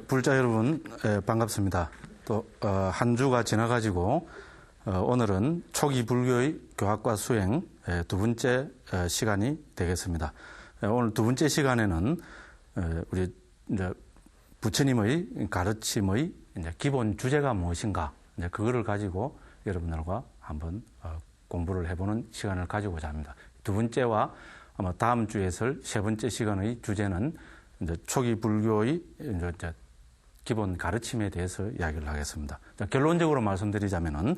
불자 여러분, 반갑습니다. 또 한 주가 지나가지고 오늘은 초기 불교의 교학과 수행 두 번째 시간이 되겠습니다. 오늘 두 번째 시간에는 우리 이제 부처님의 가르침의 이제 기본 주제가 무엇인가, 이제 그거를 가지고 여러분들과 한번 공부를 해보는 시간을 가지고자 합니다. 두 번째와 아마 다음 주에 설 세 번째 시간의 주제는 이제 초기 불교의 이제 기본 가르침에 대해서 이야기를 하겠습니다. 결론적으로 말씀드리자면은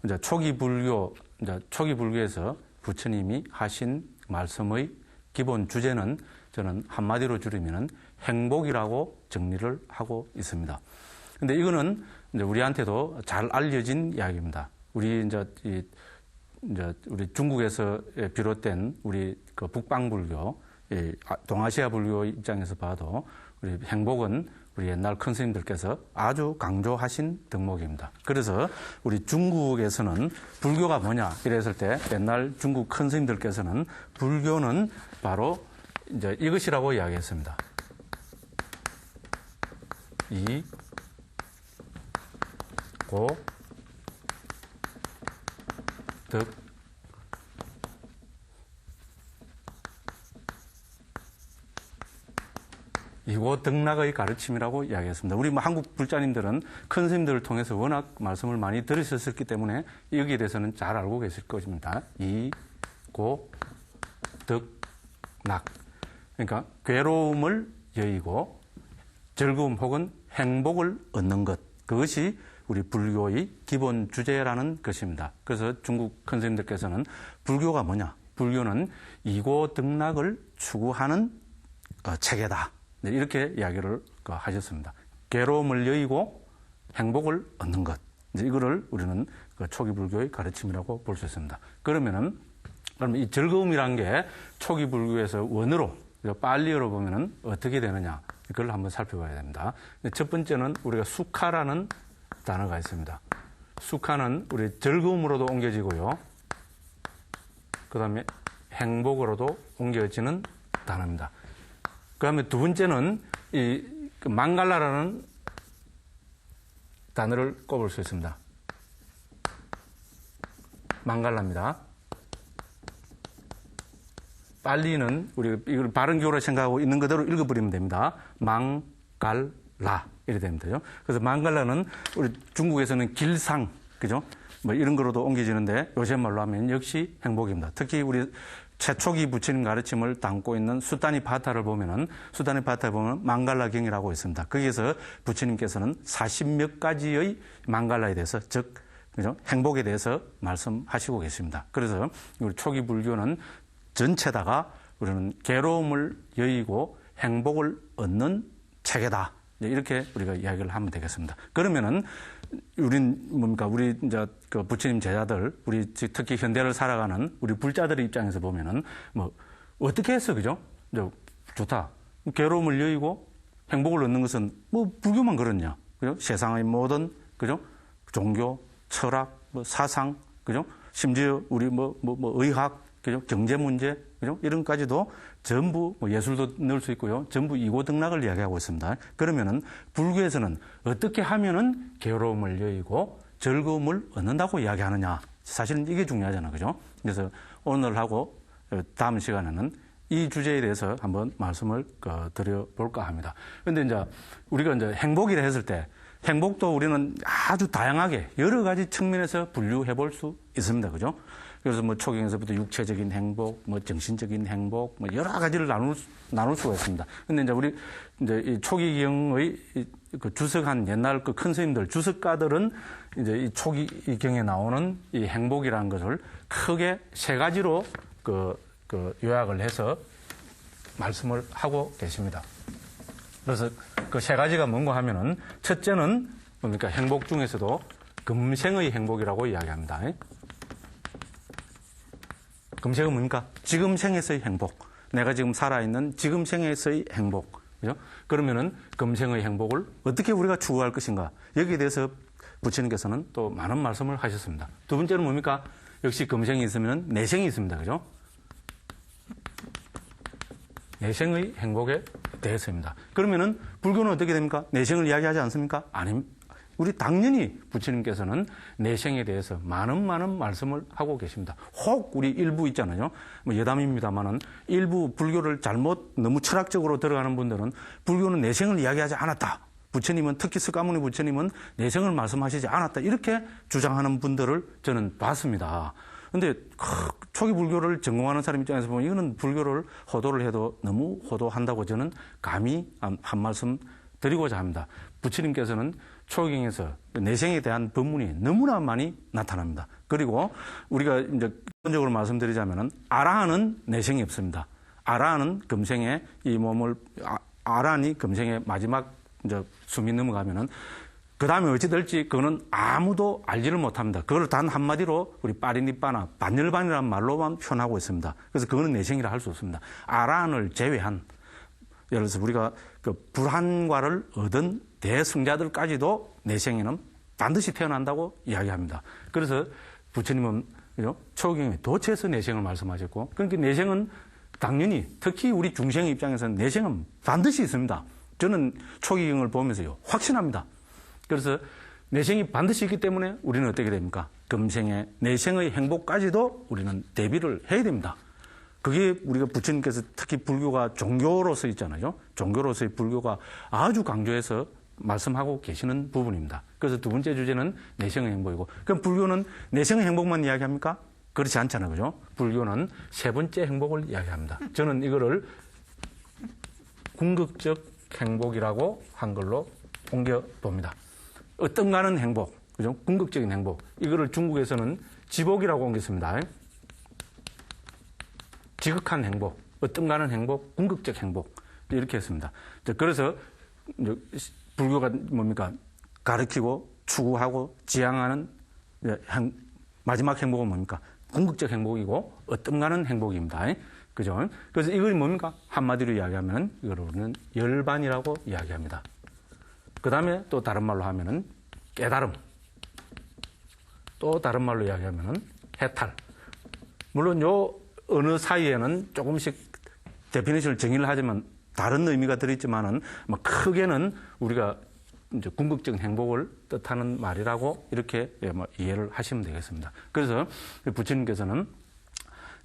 이제 초기 불교에서 부처님이 하신 말씀의 기본 주제는 저는 한마디로 줄이면은 행복이라고 정리를 하고 있습니다. 근데 이거는 이제 우리한테도 잘 알려진 이야기입니다. 우리 우리 중국에서 비롯된 우리 그 북방불교, 동아시아 불교 입장에서 봐도 우리 행복은 우리 옛날 큰 스님들께서 아주 강조하신 덕목입니다. 그래서 우리 중국에서는 불교가 뭐냐 이랬을 때 옛날 중국 큰 스님들께서는 불교는 바로 이제 이것이라고 이야기했습니다. 고, 덕, 이고 덕락의 가르침이라고 이야기했습니다. 우리 한국 불자님들은 큰 스님들을 통해서 워낙 말씀을 많이 들으셨기 때문에 여기에 대해서는 잘 알고 계실 것입니다. 이고 덕락. 그러니까 괴로움을 여의고 즐거움 혹은 행복을 얻는 것. 그것이 우리 불교의 기본 주제라는 것입니다. 그래서 중국 큰 스님들께서는 불교가 뭐냐? 불교는 이고 덕락을 추구하는 체계다. 이렇게 이야기를 하셨습니다. 괴로움을 여의고 행복을 얻는 것. 이거를 우리는 초기 불교의 가르침이라고 볼 수 있습니다. 그러면 이 즐거움이란 게 초기 불교에서 원어로, 빨리어로 보면은 어떻게 되느냐. 이걸 한번 살펴봐야 됩니다. 첫 번째는 우리가 수카라는 단어가 있습니다. 수카는 우리 즐거움으로도 옮겨지고요. 그 다음에 행복으로도 옮겨지는 단어입니다. 그 다음에 두 번째는 망갈라라는 단어를 꼽을 수 있습니다. 망갈라입니다. 빨리는 우리가 이걸 바른 교로 생각하고 있는 그대로 읽어버리면 됩니다. 망갈라 이렇게 됩니다. 그래서 망갈라는 우리 중국에서는 길상, 그죠? 뭐 이런 거로도 옮겨지는데 요새 말로 하면 역시 행복입니다. 특히 우리 최초기 부처님 가르침을 담고 있는 수타니파타를 보면 망갈라경이라고 있습니다. 거기에서 부처님께서는 40몇 가지의 망갈라에 대해서, 즉, 그죠? 행복에 대해서 말씀하시고 계십니다. 그래서 우리 초기 불교는 전체다가 우리는 괴로움을 여의고 행복을 얻는 체계다. 이렇게 우리가 이야기를 하면 되겠습니다. 그러면은 우린 뭡니까? 우리 이제 그 부처님 제자들, 우리 특히 현대를 살아가는 우리 불자들의 입장에서 보면은 뭐 어떻게 했어, 그죠? 좋다. 괴로움을 여의고 행복을 얻는 것은 뭐 불교만 그렇냐, 그죠? 세상의 모든, 그죠? 종교, 철학, 뭐 사상, 그죠? 심지어 우리 의학, 그죠? 경제 문제, 그죠? 이런까지도 전부 예술도 넣을 수 있고요. 전부 이고덕락을 이야기하고 있습니다. 그러면은 불교에서는 어떻게 하면은 괴로움을 여의고 즐거움을 얻는다고 이야기하느냐. 사실은 이게 중요하잖아요. 그죠? 그래서 오늘하고 다음 시간에는 이 주제에 대해서 한번 말씀을 드려볼까 합니다. 그런데 이제 우리가 이제 행복이라 했을 때 행복도 우리는 아주 다양하게 여러 가지 측면에서 분류해 볼 수 있습니다. 그죠? 그래서 뭐 초경에서부터 육체적인 행복, 뭐 정신적인 행복, 뭐 여러 가지를 나눌 수가 있습니다. 근데 이제 우리 이제 이 초기경의 그 주석한 옛날 그 큰 스님들, 주석가들은 이제 이 초기경에 나오는 이 행복이라는 것을 크게 세 가지로 요약을 해서 말씀을 하고 계십니다. 그래서 그 세 가지가 뭔가 하면은 첫째는 뭡니까? 행복 중에서도 금생의 행복이라고 이야기합니다. 금생은 뭡니까? 지금 생에서의 행복. 내가 지금 살아있는 지금 생에서의 행복. 그죠? 그러면은 금생의 행복을 어떻게 우리가 추구할 것인가? 여기에 대해서 부처님께서는 또 많은 말씀을 하셨습니다. 두 번째는 뭡니까? 역시 금생이 있으면 내생이 있습니다. 그죠? 내생의 행복에 대해서입니다. 그러면은 불교는 어떻게 됩니까? 내생을 이야기하지 않습니까? 아닙니다. 우리 당연히 부처님께서는 내생에 대해서 많은 말씀을 하고 계십니다. 혹 우리 일부 있잖아요. 뭐 여담입니다만은 일부 불교를 잘못 너무 철학적으로 들어가는 분들은 불교는 내생을 이야기하지 않았다. 부처님은 특히 석가모니 부처님은 내생을 말씀하시지 않았다. 이렇게 주장하는 분들을 저는 봤습니다. 근데 초기 불교를 전공하는 사람 입장에서 보면 이거는 불교를 호도를 해도 너무 호도한다고 저는 감히 한 말씀 드리고자 합니다. 부처님께서는 초경에서 내생에 대한 법문이 너무나 많이 나타납니다. 그리고 우리가 이제 기본적으로 말씀드리자면은 아라한은 내생이 없습니다. 아라한은 금생에 이 몸을 아라한이 금생의 마지막 이제 숨이 넘어가면은 그 다음에 어찌 될지 그거는 아무도 알지를 못합니다. 그걸 단 한마디로 우리 빠리니빠나 반열반이라는 말로만 표현하고 있습니다. 그래서 그거는 내생이라 할 수 없습니다. 아라한을 제외한 예를 들어서 우리가 그 불한과를 얻은 대승자들까지도 내생에는 반드시 태어난다고 이야기합니다. 그래서 부처님은 초경에 도처에서 내생을 말씀하셨고, 그러니까 내생은 당연히 특히 우리 중생의 입장에서는 내생은 반드시 있습니다. 저는 초기경을 보면서요 확신합니다. 그래서 내생이 반드시 있기 때문에 우리는 어떻게 됩니까? 금생의 내생의 행복까지도 우리는 대비를 해야 됩니다. 그게 우리가 부처님께서 특히 불교가 종교로서 있잖아요. 종교로서의 불교가 아주 강조해서 말씀하고 계시는 부분입니다. 그래서 두 번째 주제는 내생의 행복이고, 그럼 불교는 내생의 행복만 이야기합니까? 그렇지 않잖아요. 그죠? 불교는 세 번째 행복을 이야기합니다. 저는 이거를 궁극적 행복이라고 한글로 옮겨봅니다. 어떤가는 행복, 그죠? 궁극적인 행복. 이거를 중국에서는 지복이라고 옮겼습니다. 지극한 행복, 어떤가는 행복, 궁극적 행복. 이렇게 했습니다. 그래서 불교가 뭡니까? 가르치고 추구하고 지향하는 마지막 행복은 뭡니까? 궁극적 행복이고 어떤가는 행복입니다. 그죠? 그래서 이걸 뭡니까? 한마디로 이야기하면 이거는 열반이라고 이야기합니다. 그 다음에 또 다른 말로 하면은 깨달음. 또 다른 말로 이야기하면은 해탈. 물론 요 어느 사이에는 조금씩 데피니션을 정의를 하지만 다른 의미가 들어있지만은 크게는 우리가 이제 궁극적인 행복을 뜻하는 말이라고 이렇게 이해를 하시면 되겠습니다. 그래서 부처님께서는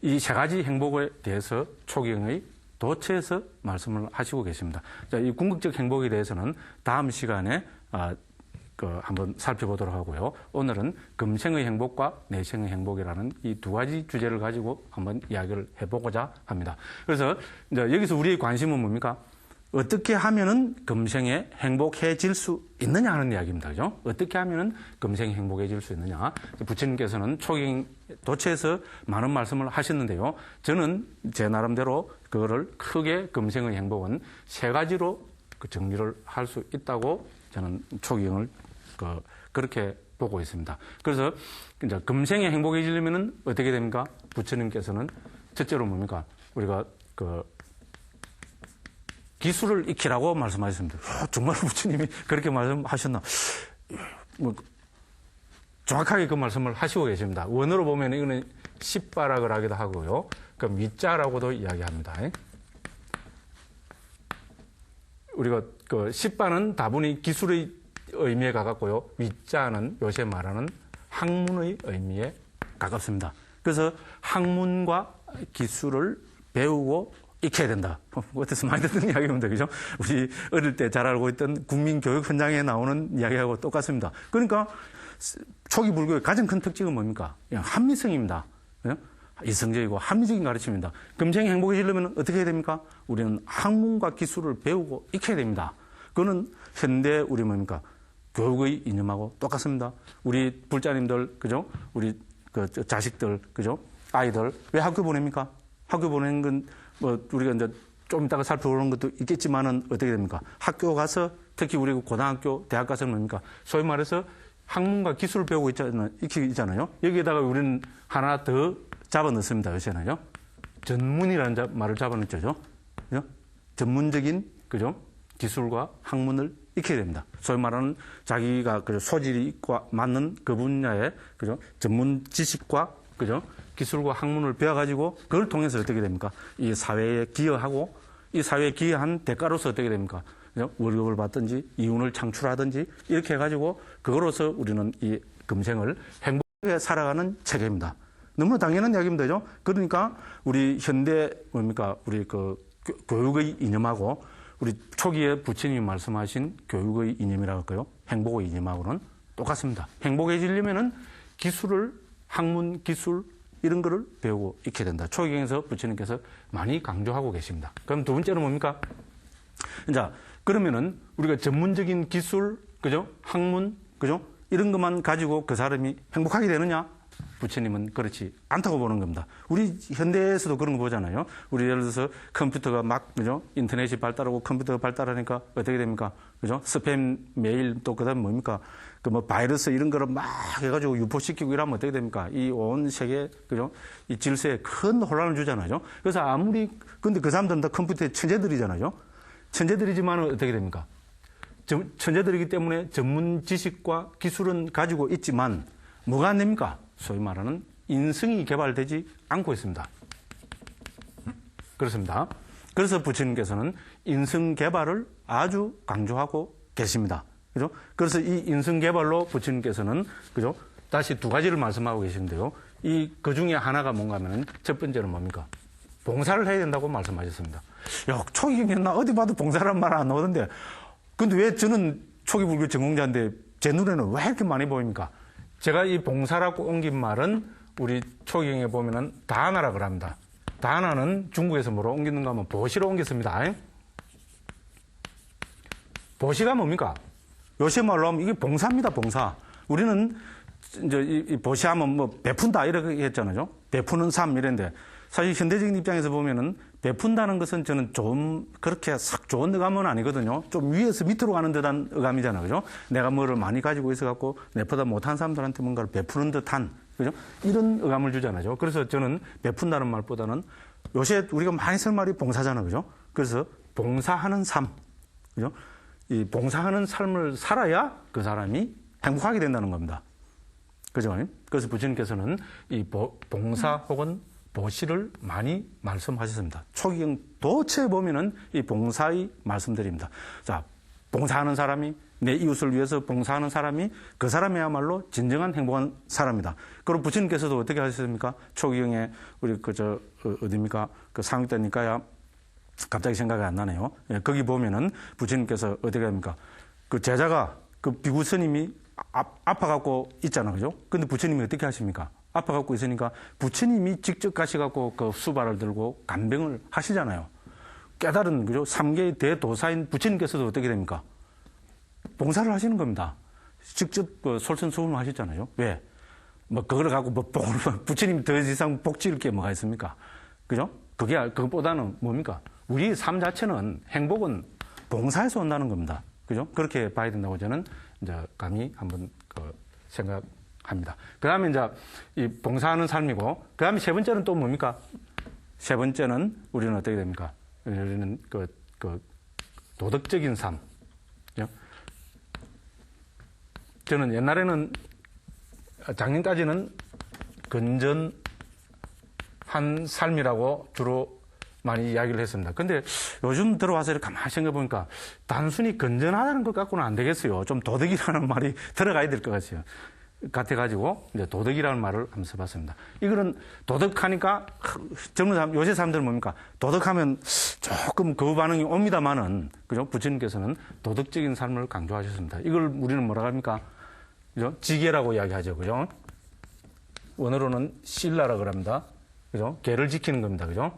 이 세 가지 행복에 대해서 초경의 도처에서 말씀을 하시고 계십니다. 자, 이 궁극적 행복에 대해서는 다음 시간에 한번 살펴보도록 하고요. 오늘은 금생의 행복과 내생의 행복이라는 이 두 가지 주제를 가지고 한번 이야기를 해보고자 합니다. 그래서 이제 여기서 우리의 관심은 뭡니까? 어떻게 하면은 금생에 행복해질 수 있느냐 하는 이야기입니다. 그죠? 어떻게 하면은 금생에 행복해질 수 있느냐. 부처님께서는 초경 도처에서 많은 말씀을 하셨는데요. 저는 제 나름대로 그거를 크게 금생의 행복은 세 가지로 정리를 할 수 있다고 저는 초경을 그렇게 보고 있습니다. 그래서 이제 금생에 행복해지려면은 어떻게 됩니까? 부처님께서는 첫째로 뭡니까? 우리가 기술을 익히라고 말씀하셨습니다. 정말 부처님이 그렇게 말씀하셨나? 정확하게 그 말씀을 하시고 계십니다. 원어로 보면 이거는 십바락을 하기도 하고요. 그 밑자라고도 이야기합니다. 우리가 십바는 다분히 기술의 의미에 가깝고요. 밑자는 요새 말하는 학문의 의미에 가깝습니다. 그래서 학문과 기술을 배우고 익혀야 된다. 어때서 많이 듣는 이야기입니다. 그죠? 우리 어릴 때 잘 알고 있던 국민교육 현장에 나오는 이야기하고 똑같습니다. 그러니까 초기 불교의 가장 큰 특징은 뭡니까? 그냥 합리성입니다. 이성적이고 합리적인 가르침입니다. 금생이 행복해지려면 어떻게 해야 됩니까? 우리는 학문과 기술을 배우고 익혀야 됩니다. 그거는 현대 우리 뭡니까? 교육의 이념하고 똑같습니다. 우리 불자님들, 그죠? 우리 자식들, 그죠? 아이들 왜 학교 보냅니까? 학교 보내는 건 우리가 이제 좀 이따가 살펴보는 것도 있겠지만은 어떻게 됩니까? 학교 가서 특히 우리 고등학교, 대학 가서는 뭡니까? 소위 말해서 학문과 기술을 배우고 있잖아요. 여기에다가 우리는 하나 더 잡아 넣습니다. 요새는요. 전문이라는 말을 잡아 넣죠. 그죠? 전문적인, 그죠? 기술과 학문을 익혀야 됩니다. 소위 말하는 자기가 소질이 맞는 그 분야의, 그죠? 전문 지식과, 그죠? 기술과 학문을 배워가지고 그걸 통해서 어떻게 됩니까? 이 사회에 기여하고 이 사회에 기여한 대가로서 어떻게 됩니까? 그죠? 월급을 받든지 이윤을 창출하든지 이렇게 해가지고 그거로서 우리는 이 금생을 행복하게 살아가는 체계입니다. 너무 당연한 이야기입니다. 그죠? 그러니까 우리 현대 뭡니까? 우리 그 교육의 이념하고 우리 초기에 부처님이 말씀하신 교육의 이념이라고 할까요? 행복의 이념하고는 똑같습니다. 행복해지려면은 기술을 학문 기술 이런 거를 배우고 익혀야 된다. 초기경에서 부처님께서 많이 강조하고 계십니다. 그럼 두 번째는 뭡니까? 자, 그러면은 우리가 전문적인 기술, 그죠? 학문, 그죠? 이런 것만 가지고 그 사람이 행복하게 되느냐? 부처님은 그렇지 않다고 보는 겁니다. 우리 현대에서도 그런 거 보잖아요. 우리 예를 들어서 컴퓨터가 막, 그죠? 인터넷이 발달하고 컴퓨터가 발달하니까 어떻게 됩니까? 그죠? 스팸 메일 또 그다음 뭡니까? 그 뭐 바이러스 이런 거를 막 해가지고 유포시키고 이러면 어떻게 됩니까? 이 온 세계, 그죠? 이 질서에 큰 혼란을 주잖아요. 그래서 아무리, 근데 그 사람들은 다 컴퓨터의 천재들이잖아요. 천재들이지만 어떻게 됩니까? 천재들이기 때문에 전문 지식과 기술은 가지고 있지만 뭐가 안 됩니까? 소위 말하는 인성이 개발되지 않고 있습니다. 그렇습니다. 그래서 부처님께서는 인성 개발을 아주 강조하고 계십니다. 그죠? 그래서 이 인성 개발로 부처님께서는 그죠? 다시 두 가지를 말씀하고 계시는데요. 그 중에 하나가 뭔가 하면은 첫 번째는 뭡니까? 봉사를 해야 된다고 말씀하셨습니다. 야, 초기경에 나 어디 봐도 봉사란 말 안 나오던데. 근데 왜 저는 초기 불교 전공자인데 제 눈에는 왜 이렇게 많이 보입니까? 제가 이 봉사라고 옮긴 말은 우리 초기경에 보면은 다나라 그럽니다. 다나는 중국에서 뭐로 옮기는가 하면 보시로 옮겼습니다. 보시가 뭡니까? 요새 말로 하면 이게 봉사입니다, 봉사. 우리는 이제 이 보시하면 뭐 베푼다 이렇게 했잖아요. 베푸는 삶 이랬는데 사실 현대적인 입장에서 보면은 베푼다는 것은 저는 좀 그렇게 싹 좋은 어감은 아니거든요. 좀 위에서 밑으로 가는 듯한 어감이잖아요. 그죠? 내가 뭐를 많이 가지고 있어갖고 내보다 못한 사람들한테 뭔가를 베푸는 듯한, 그죠? 이런 어감을 주잖아요. 그래서 저는 베푼다는 말보다는 요새 우리가 많이 쓸 말이 봉사잖아요. 그죠? 그래서 봉사하는 삶. 그죠? 이 봉사하는 삶을 살아야 그 사람이 행복하게 된다는 겁니다. 그죠? 그래서 부처님께서는 이 봉사 혹은 보시를 많이 말씀하셨습니다. 초기경 도처에 보면은 이 봉사의 말씀들입니다. 자, 봉사하는 사람이 내 이웃을 위해서 봉사하는 사람이 그 사람이야말로 진정한 행복한 사람이다. 그리고 부처님께서도 어떻게 하셨습니까? 초기경에 우리 어디입니까? 그 상육대니까야 갑자기 생각이 안 나네요. 예, 거기 보면은 부처님께서 어떻게 합니까? 그 제자가 그 비구 스님이 아파갖고 있잖아요. 그죠? 근데 부처님이 어떻게 하십니까? 아파갖고 있으니까 부처님이 직접 가셔갖고 그 수발을 들고 간병을 하시잖아요. 깨달은, 그죠? 3계의 대도사인 부처님께서도 어떻게 됩니까? 봉사를 하시는 겁니다. 직접 그 솔선수범을 하셨잖아요. 왜? 뭐, 그걸 갖고 뭐, 부처님 더 이상 복 지을 게 뭐가 있습니까? 그죠? 그것보다는 뭡니까? 우리 삶 자체는 행복은 봉사에서 온다는 겁니다. 그죠? 그렇게 봐야 된다고 저는 이제 감히 한번 생각합니다. 그 다음에 이제 이 봉사하는 삶이고, 그 다음에 세 번째는 또 뭡니까? 세 번째는 우리는 어떻게 됩니까? 우리는 도덕적인 삶. 그죠? 저는 옛날에는 작년까지는 건전한 삶이라고 주로 많이 이야기를 했습니다. 근데 요즘 들어와서 이렇게 가만히 생각해 보니까 단순히 건전하다는 것 갖고는 안 되겠어요. 좀 도덕이라는 말이 들어가야 될 것 같아요. 같아가지고 이제 도덕이라는 말을 한번 써봤습니다. 이거는 도덕하니까 젊은 사람, 요새 사람들은 뭡니까? 도덕하면 조금 거부 반응이 옵니다만은, 그죠? 부처님께서는 도덕적인 삶을 강조하셨습니다. 이걸 우리는 뭐라고 합니까? 그죠? 지계라고 이야기하죠. 그죠? 원어로는 신라라고 합니다. 그죠? 계를 지키는 겁니다. 그죠?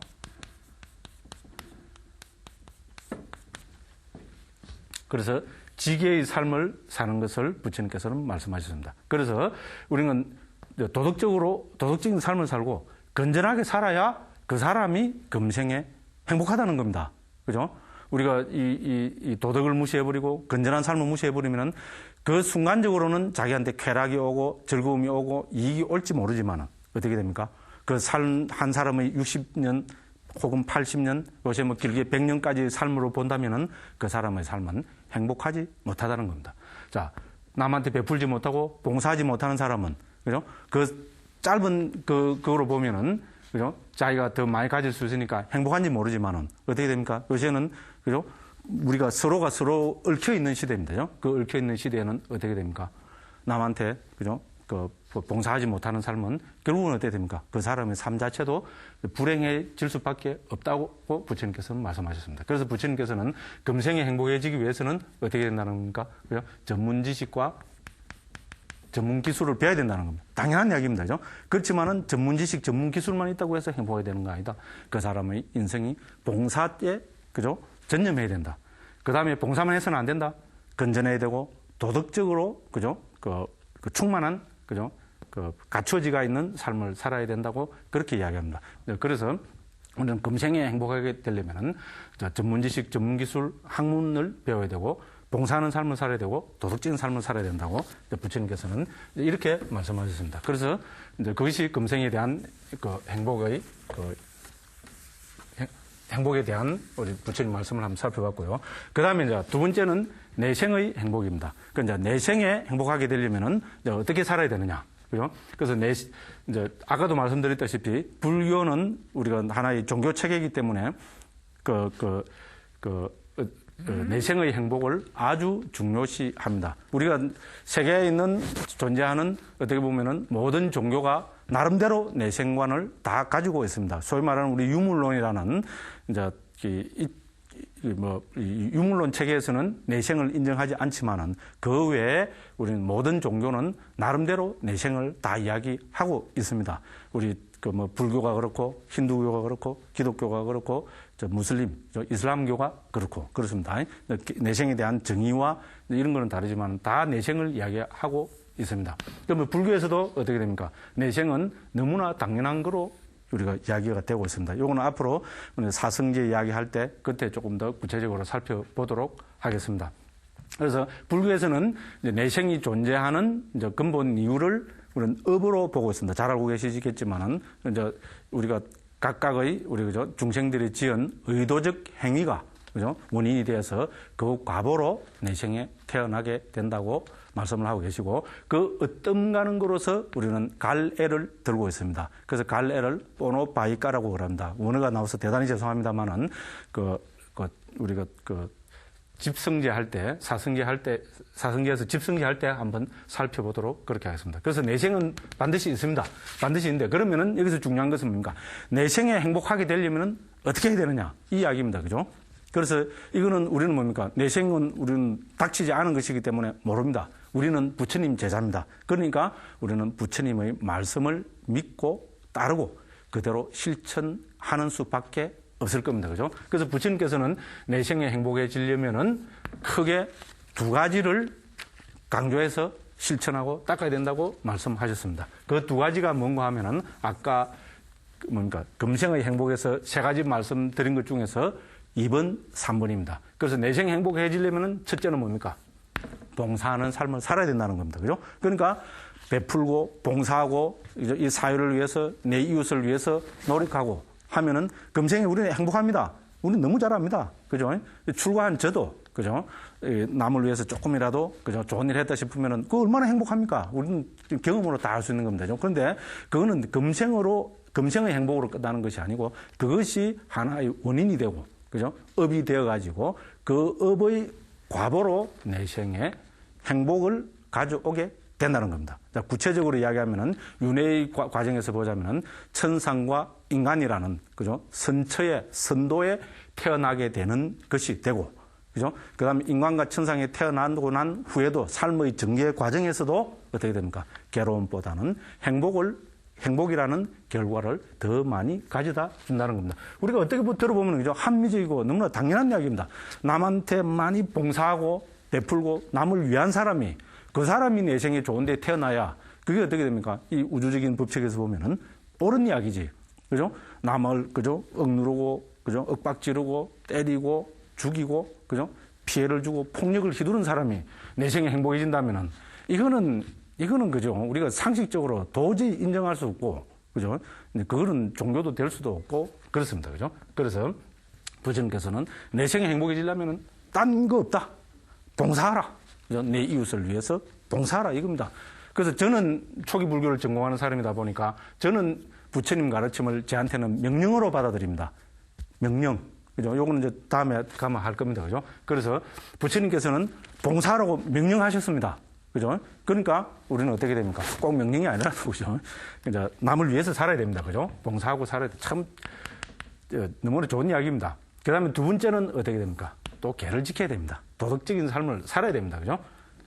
그래서 지계의 삶을 사는 것을 부처님께서는 말씀하셨습니다. 그래서 우리는 도덕적인 삶을 살고 건전하게 살아야 그 사람이 금생에 행복하다는 겁니다. 그죠? 우리가 이 도덕을 무시해버리고 건전한 삶을 무시해버리면은 그 순간적으로는 자기한테 쾌락이 오고 즐거움이 오고 이익이 올지 모르지만 어떻게 됩니까? 그 한 사람의 60년 혹은 80년, 요새 뭐 길게 100년까지 삶으로 본다면은 그 사람의 삶은 행복하지 못하다는 겁니다. 자, 남한테 베풀지 못하고 봉사하지 못하는 사람은, 그죠? 그 짧은 그거로 보면은 그죠? 자기가 더 많이 가질 수 있으니까 행복한지 모르지만은 어떻게 됩니까? 요새는 그죠? 우리가 서로가 서로 얽혀 있는 시대입니다요. 그 얽혀 있는 시대에는 어떻게 됩니까? 남한테 그죠? 그 봉사하지 못하는 삶은 결국은 어떻게 됩니까? 그 사람의 삶 자체도 불행해질 수밖에 없다고 부처님께서는 말씀하셨습니다. 그래서 부처님께서는 금생에 행복해지기 위해서는 어떻게 된다는 겁니까? 그죠? 전문 지식과 전문 기술을 배워야 된다는 겁니다. 당연한 이야기입니다. 그죠? 그렇지만은 전문 지식, 전문 기술만 있다고 해서 행복해야 되는 거 아니다. 그 사람의 인생이 봉사에 그죠? 전념해야 된다. 그 다음에 봉사만 해서는 안 된다. 건전해야 되고 도덕적으로 그죠? 그 충만한 그죠? 갖춰지가 있는 삶을 살아야 된다고 그렇게 이야기합니다. 그래서 우리는 금생에 행복하게 되려면은 전문 지식, 전문 기술, 학문을 배워야 되고 봉사하는 삶을 살아야 되고 도덕적인 삶을 살아야 된다고 부처님께서는 이렇게 말씀하셨습니다. 그래서 이제 그것이 금생에 대한 행복에 대한 우리 부처님 말씀을 한번 살펴봤고요. 그 다음에 이제 두 번째는 내생의 행복입니다. 그러니까 이제 내생에 행복하게 되려면은 이제 어떻게 살아야 되느냐. 그죠? 그래서 이제 아까도 말씀드렸다시피 불교는 우리가 하나의 종교 체계이기 때문에 내생의 행복을 아주 중요시합니다. 우리가 세계에 있는 존재하는 어떻게 보면은 모든 종교가 나름대로 내생관을 다 가지고 있습니다. 소위 말하는 우리 유물론이라는 이제 유물론 체계에서는 내생을 인정하지 않지만은 그 외에 우리는 모든 종교는 나름대로 내생을 다 이야기하고 있습니다. 우리 불교가 그렇고 힌두교가 그렇고 기독교가 그렇고 무슬림, 이슬람교가 그렇고 그렇습니다. 내생에 대한 정의와 이런 거는 다르지만 다 내생을 이야기하고 있습니다. 그러면 불교에서도 어떻게 됩니까? 내생은 너무나 당연한 거로 우리가 이야기가 되고 있습니다. 이거는 앞으로 사성제 이야기할 때 그때 조금 더 구체적으로 살펴보도록 하겠습니다. 그래서 불교에서는 이제 내생이 존재하는 이제 근본 이유를 우리는 업으로 보고 있습니다. 잘 알고 계시겠지만은 이제 우리가 각각의 우리 그죠 중생들이 지은 의도적 행위가 그죠 원인이 되어서 그 과보로 내생에 태어나게 된다고 말씀을 하고 계시고 그 어떤 가는 거로서 우리는 갈애를 들고 있습니다. 그래서 갈애를 포노바이카라고 그럽니다. 원어가 나와서 대단히 죄송합니다만은 우리가 집성제 할 때, 사성제에서 집성제 할 때 한번 살펴보도록 그렇게 하겠습니다. 그래서 내생은 반드시 있습니다. 반드시 있는데, 그러면은 여기서 중요한 것은 뭡니까? 내생에 행복하게 되려면은 어떻게 해야 되느냐? 이 이야기입니다. 그죠? 그래서 이거는 우리는 뭡니까? 내생은 우리는 닥치지 않은 것이기 때문에 모릅니다. 우리는 부처님 제자입니다. 그러니까 우리는 부처님의 말씀을 믿고 따르고 그대로 실천하는 수밖에 없을 겁니다. 그죠? 그래서 부처님께서는 내생에 행복해지려면은 크게 두 가지를 강조해서 실천하고 닦아야 된다고 말씀하셨습니다. 그 두 가지가 뭔가 하면은 아까 금생의 행복에서 세 가지 말씀드린 것 중에서 2번, 3번입니다. 그래서 내생 행복해지려면은 첫째는 뭡니까? 봉사하는 삶을 살아야 된다는 겁니다. 그죠? 그러니까 베풀고 봉사하고 이 사회를 위해서 내 이웃을 위해서 노력하고 하면은 금생에 우리는 행복합니다. 우리는 너무 잘합니다. 그죠? 출가한 저도 그죠? 남을 위해서 조금이라도 그죠? 좋은 일 했다 싶으면은 그 얼마나 행복합니까? 우리는 경험으로 다 알 수 있는 겁니다. 그런데 그거는 금생의 행복으로 끝나는 것이 아니고 그것이 하나의 원인이 되고 그죠? 업이 되어 가지고 그 업의 과보로 내생에 행복을 가져오게 된다는 겁니다. 자, 구체적으로 이야기하면은 윤회의 과정에서 보자면은 천상과 인간이라는 그죠? 선처의 선도에 태어나게 되는 것이 되고 그죠? 그다음에 인간과 천상에 태어나고 난 후에도 삶의 전개 과정에서도 어떻게 됩니까? 괴로움보다는 행복이라는 결과를 더 많이 가져다 준다는 겁니다. 우리가 어떻게 들어보면 그죠? 합리적이고 너무나 당연한 이야기입니다. 남한테 많이 봉사하고 베풀고 남을 위한 사람이 그 사람이 내생에 좋은 데 태어나야 그게 어떻게 됩니까? 이 우주적인 법칙에서 보면은 옳은 이야기지. 그죠? 남을 그죠? 억누르고 그죠? 윽박지르고 때리고 죽이고 그죠? 피해를 주고 폭력을 휘두른 사람이 내생에 행복해진다면은 이거는 그죠? 우리가 상식적으로 도저히 인정할 수 없고 그죠? 그거는 종교도 될 수도 없고 그렇습니다. 그죠? 그래서 부처님께서는 내생에 행복해지려면은 딴 거 없다. 봉사하라. 내 이웃을 위해서 봉사하라 이겁니다. 그래서 저는 초기 불교를 전공하는 사람이다 보니까 저는 부처님 가르침을 저한테는 명령으로 받아들입니다. 명령. 그죠? 요거는 이제 다음에 가면 할 겁니다. 그죠? 그래서 부처님께서는 봉사하라고 명령하셨습니다. 그죠? 그러니까 우리는 어떻게 됩니까? 꼭 명령이 아니라는 거죠. 이제 남을 위해서 살아야 됩니다. 그죠? 봉사하고 살아야 돼. 참, 너무나 좋은 이야기입니다. 그 다음에 두 번째는 어떻게 됩니까? 또 계를 지켜야 됩니다. 도덕적인 삶을 살아야 됩니다. 그죠?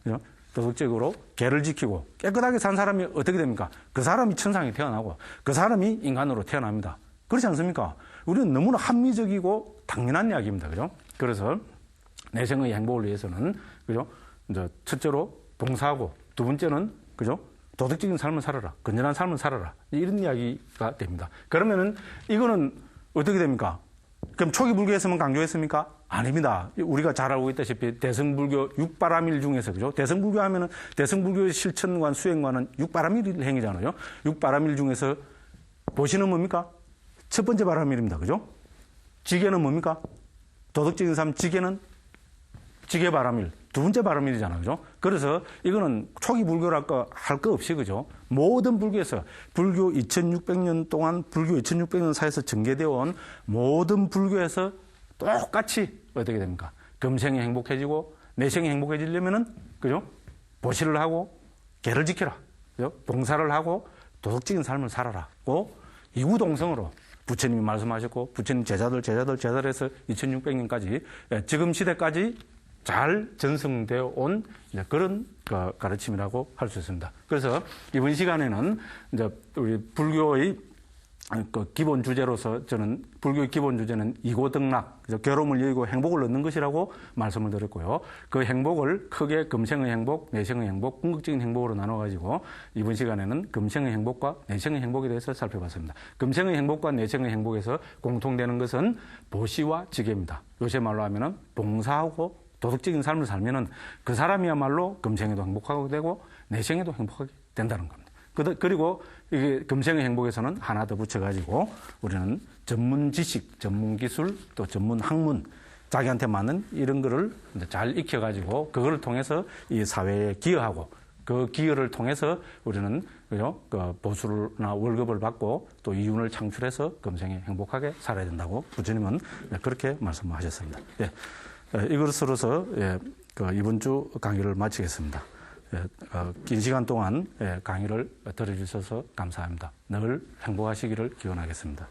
그죠? 도덕적으로 계를 지키고 깨끗하게 산 사람이 어떻게 됩니까? 그 사람이 천상에 태어나고 그 사람이 인간으로 태어납니다. 그렇지 않습니까? 우리는 너무나 합리적이고 당연한 이야기입니다. 그죠? 그래서 내생의 행복을 위해서는, 그죠? 이제 첫째로 봉사하고 두 번째는, 그죠? 도덕적인 삶을 살아라. 건전한 삶을 살아라. 이런 이야기가 됩니다. 그러면은 이거는 어떻게 됩니까? 그럼 초기 불교에서만 강조했습니까? 아닙니다. 우리가 잘 알고 있다시피 대승불교 육바라밀 중에서, 그죠? 대승불교 하면은 대승불교의 실천관, 수행관은 육바라밀 행위잖아요. 육바라밀 중에서 보시는 뭡니까? 첫 번째 바라밀입니다. 그죠? 지게는 뭡니까? 도덕적인 삶, 지게는 지게 바라밀. 두 번째 바라밀이잖아요. 그죠? 그래서 이거는 초기 불교랄까 할 거 없이, 그죠? 모든 불교에서 불교 2600년 동안 불교 2600년 사이에서 전개되어 온 모든 불교에서 똑같이 어떻게 됩니까? 금생이 행복해지고 내생이 행복해지려면은, 그죠? 보시를 하고 계를 지켜라. 그죠? 봉사를 하고 도덕적인 삶을 살아라고 이구동성으로 부처님이 말씀하셨고 부처님 제자들에서 2600년까지 지금 시대까지 잘 전승되어 온 그런 가르침이라고 할 수 있습니다. 그래서 이번 시간에는 이제 우리 불교의 그 기본 주제로서 저는 불교의 기본 주제는 이고등락, 괴로움을 이기고 행복을 얻는 것이라고 말씀을 드렸고요. 그 행복을 크게 금생의 행복, 내생의 행복, 궁극적인 행복으로 나눠가지고 이번 시간에는 금생의 행복과 내생의 행복에 대해서 살펴봤습니다. 금생의 행복과 내생의 행복에서 공통되는 것은 보시와 지게입니다. 요새 말로 하면은 봉사하고 도덕적인 삶을 살면은 그 사람이야말로 금생에도 행복하게 되고 내생에도 행복하게 된다는 겁니다. 그리고 이게 금생의 행복에서는 하나 더 붙여가지고 우리는 전문 지식, 전문 기술, 또 전문 학문, 자기한테 맞는 이런 거를 잘 익혀가지고 그거를 통해서 이 사회에 기여하고 그 기여를 통해서 우리는 그죠? 그 보수나 월급을 받고 또 이윤을 창출해서 금생에 행복하게 살아야 된다고 부처님은 그렇게 말씀하셨습니다. 예. 이것으로서 이번 주 강의를 마치겠습니다. 긴 시간 동안 강의를 들어주셔서 감사합니다. 늘 행복하시기를 기원하겠습니다.